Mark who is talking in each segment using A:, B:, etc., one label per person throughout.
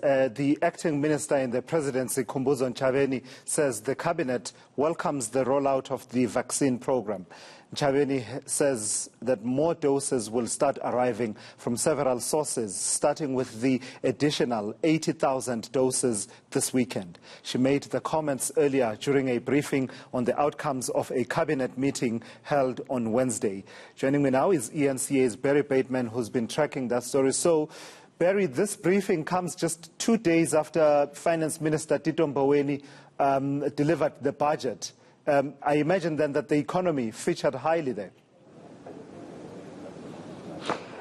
A: the acting minister in the Presidency, Khumbudzo Ntshavheni, says the cabinet welcomes the rollout of the vaccine program. Ntshavheni says that more doses will start arriving from several sources, starting with the additional 80,000 doses this weekend. She made the comments earlier during a briefing on the outcomes of a cabinet meeting held on Wednesday. Joining me now is eNCA's Barry Bateman, who's been tracking that story. So, Barry, this briefing comes just 2 days after Finance Minister Tito Mboweni delivered the budget. I imagine then that the economy featured highly there.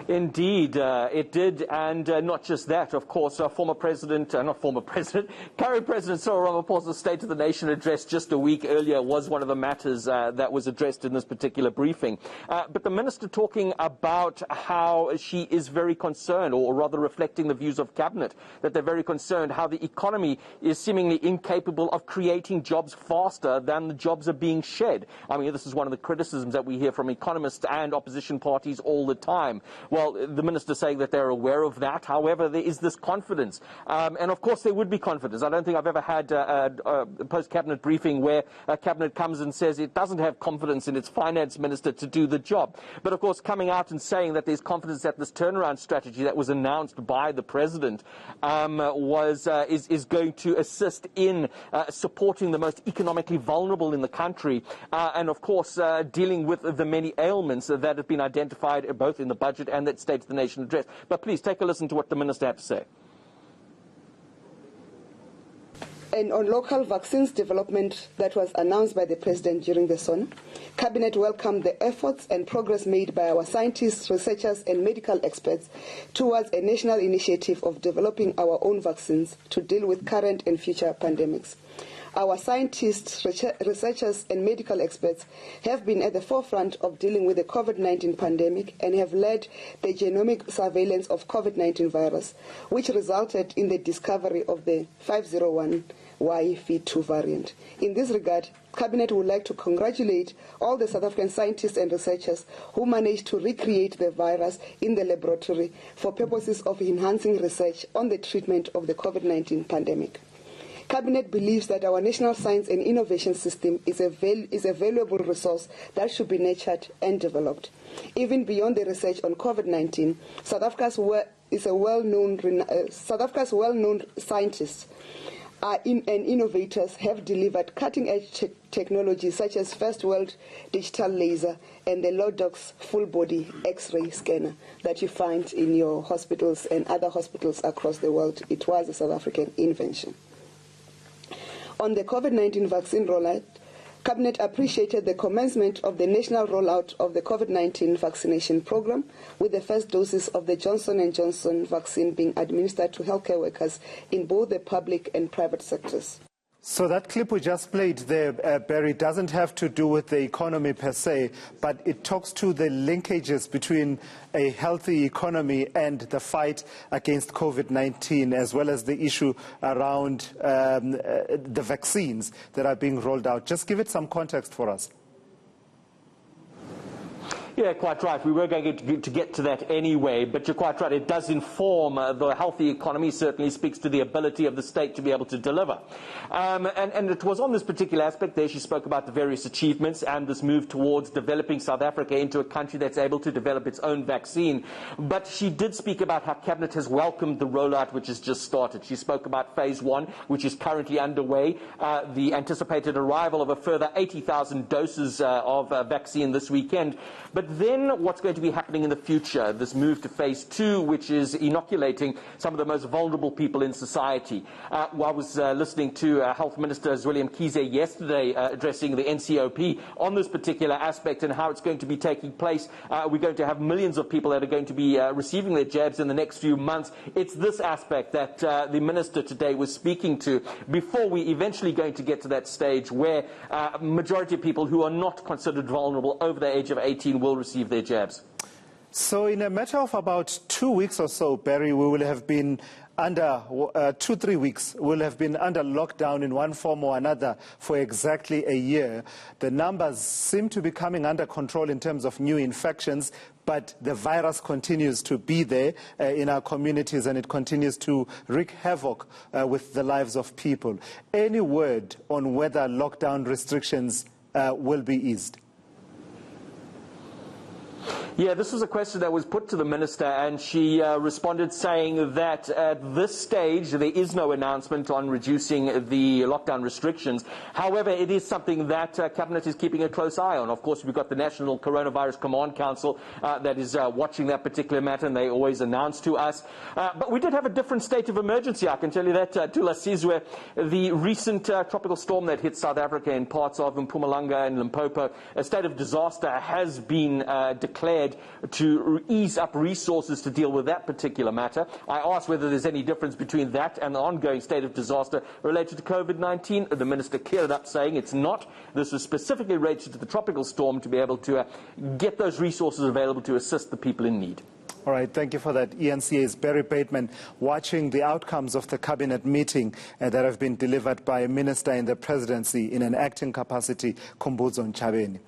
B: Indeed, it did, and not just that, of course, current President Cyril Ramaphosa's State of the Nation address just a week earlier was one of the matters that was addressed in this particular briefing. But the minister talking about how she is very concerned, or rather reflecting the views of Cabinet, that they're very concerned how the economy is seemingly incapable of creating jobs faster than the jobs are being shed. I mean, this is one of the criticisms that we hear from economists and opposition parties all the time. Well, the minister saying that they're aware of that. However, there is this confidence. And of course, there would be confidence. I don't think I've ever had a post-cabinet briefing where a cabinet comes and says it doesn't have confidence in its finance minister to do the job. But of course, coming out and saying that there's confidence that this turnaround strategy that was announced by the president is going to assist in supporting the most economically vulnerable in the country. And of course, dealing with the many ailments that have been identified both in the budget and that State of the Nation address. But please take a listen to what the minister had to say.
C: And on local vaccines development that was announced by the President during the SON, Cabinet welcomed the efforts and progress made by our scientists, researchers and medical experts towards a national initiative of developing our own vaccines to deal with current and future pandemics. Our scientists, researchers and medical experts have been at the forefront of dealing with the COVID-19 pandemic and have led the genomic surveillance of COVID-19 virus, which resulted in the discovery of the 501Y.2 variant. In this regard, Cabinet would like to congratulate all the South African scientists and researchers who managed to recreate the virus in the laboratory for purposes of enhancing research on the treatment of the COVID-19 pandemic. Cabinet believes that our national science and innovation system is a valuable resource that should be nurtured and developed. Even beyond the research on COVID-19, South Africa's well-known scientists and innovators have delivered cutting-edge technologies such as First World Digital Laser and the Lodox full-body X-ray scanner that you find in your hospitals and other hospitals across the world. It was a South African invention. On the COVID-19 vaccine rollout, Cabinet appreciated the commencement of the national rollout of the COVID-19 vaccination program, with the first doses of the Johnson & Johnson vaccine being administered to healthcare workers in both the public and private sectors.
A: So that clip we just played there, Barry, doesn't have to do with the economy per se, but it talks to the linkages between a healthy economy and the fight against COVID-19, as well as the issue around the vaccines that are being rolled out. Just give it some context for us.
B: Yeah, quite right. We were going to get to that anyway, but you're quite right. It does inform the healthy economy, certainly speaks to the ability of the state to be able to deliver. And it was on this particular aspect there she spoke about the various achievements and this move towards developing South Africa into a country that's able to develop its own vaccine. But she did speak about how Cabinet has welcomed the rollout which has just started. She spoke about phase 1, which is currently underway, the anticipated arrival of a further 80,000 doses of vaccine this weekend. But then what's going to be happening in the future, this move to phase 2, which is inoculating some of the most vulnerable people in society. I was listening to Health Minister William Kize yesterday addressing the NCOP on this particular aspect and how it's going to be taking place. We're going to have millions of people that are going to be receiving their jabs in the next few months. It's this aspect that the Minister today was speaking to before we eventually going to get to that stage where majority of people who are not considered vulnerable over the age of 18 will receive their jabs.
A: So in a matter of about 2 weeks or so, Barry, we will have been under 2-3 weeks, we'll have been under lockdown in one form or another for exactly a year. The numbers seem to be coming under control in terms of new infections, but the virus continues to be there in our communities, and it continues to wreak havoc with the lives of people. Any word on whether lockdown restrictions will be eased?
B: Yeah, this was a question that was put to the minister, and she responded saying that at this stage there is no announcement on reducing the lockdown restrictions. However, it is something that Cabinet is keeping a close eye on. Of course, we've got the National Coronavirus Command Council that is watching that particular matter, and they always announce to us. But we did have a different state of emergency, I can tell you that, Tula Sizwe. The recent tropical storm that hit South Africa in parts of Mpumalanga and Limpopo, a state of disaster has been declared to ease up resources to deal with that particular matter. I asked whether there's any difference between that and the ongoing state of disaster related to COVID-19. The minister cleared up saying it's not. This was specifically related to the tropical storm to be able to get those resources available to assist the people in need.
A: All right, thank you for that. eNCA's Barry Bateman watching the outcomes of the cabinet meeting that have been delivered by a minister in the presidency in an acting capacity, Khumbudzo Ntshavheni.